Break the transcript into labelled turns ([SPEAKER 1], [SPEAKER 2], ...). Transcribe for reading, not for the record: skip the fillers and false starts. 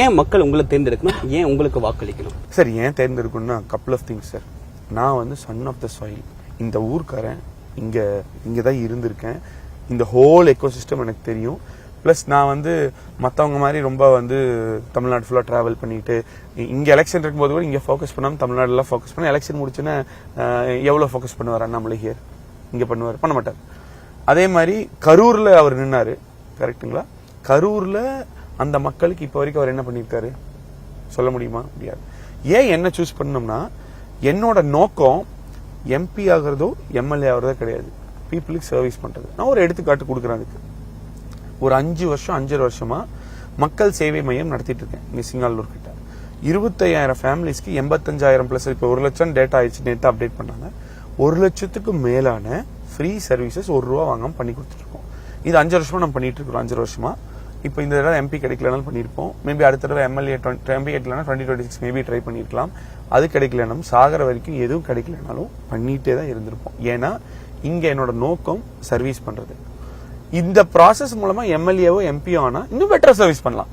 [SPEAKER 1] ஏன் மக்கள் உங்களை தேர்ந்தெடுக்கணும், ஏன் உங்களுக்கு வாக்களிக்கணும்?
[SPEAKER 2] சார் ஏன் தேர்ந்தெடுக்கணும்னா கப்புள் ஆஃப் திங்ஸ் சார். நான் வந்து சன் ஆஃப் த சாயில், இந்த ஊர்க்காரன், இங்கே தான் இருந்திருக்கேன், இந்த ஹோல் எக்கோசிஸ்டம் எனக்கு தெரியும். ப்ளஸ் நான் வந்து மற்றவங்க மாதிரி ரொம்ப வந்து தமிழ்நாடு ஃபுல்லாக ட்ராவல் பண்ணிட்டு இங்கே எலெக்ஷன் இருக்கும்போது கூட இங்கே ஃபோக்கஸ் பண்ணாமல் தமிழ்நாடுலாம் ஃபோக்கஸ் பண்ணி எலெக்ஷன் முடிச்சுன்னா எவ்வளோ ஃபோக்கஸ் பண்ணுவார் அண்ணாமலை ஹியர், இங்கே பண்ணுவார், பண்ண மாட்டார். அதே மாதிரி கரூரில் அவர் நின்னாரு, கரெக்டுங்களா? கரூரில் அந்த மக்களுக்கு இப்போ வரைக்கும் அவர் என்ன பண்ணியிருக்காரு சொல்ல முடியுமா? முடியாது. ஏன் என்ன சூஸ் பண்ணோம்னா என்னோட நோக்கம் எம்பி ஆகிறதோ எம்எல்ஏ ஆகிறதோ கிடையாது, பீப்புளுக்கு சர்வீஸ் பண்றது. நான் ஒரு எடுத்துக்காட்டு கொடுக்குறேன். அதுக்கு ஒரு 5 வருஷம் 5.5 வருஷமா மக்கள் சேவை மையம் நடத்திட்டு இருக்கேன் இங்க சிங்காலூர் கிட்ட. 25,000 ஃபேமிலிஸ்க்கு 85,000 பிளஸ், இப்போ 1 லட்சம் டேட்டா ஆயிடுச்சு, நேற்று அப்டேட் பண்ணாங்க. 1 லட்சத்துக்கு மேலான ஃப்ரீ சர்வீசஸ் ₹1 வாங்காம பண்ணி கொடுத்துட்டு இருக்கோம். இது 5 வருஷமா நம்ம பண்ணிட்டு இருக்கோம். 5 வருஷமா இப்போ இந்த தடவை எம்பி கிடைக்கலனாலும் பண்ணியிருப்போம். மேபி அடுத்த தடவை எம்எல்ஏ எம்பி கிடைக்கலனா 2026 மேபி ட்ரை பண்ணிருக்கலாம். அது கிடைக்கலனாலும் சாகர வரைக்கும் எதுவும் கிடைக்கலனாலும் பண்ணிட்டே தான் இருந்திருப்போம். ஏன்னா இங்க என்னோட நோக்கம் சர்வீஸ் பண்றது. இந்த ப்ராசஸ் மூலமா எம்எல்ஏவோ எம்பியோ ஆனா இன்னும் பெட்டரா சர்வீஸ் பண்ணலாம்.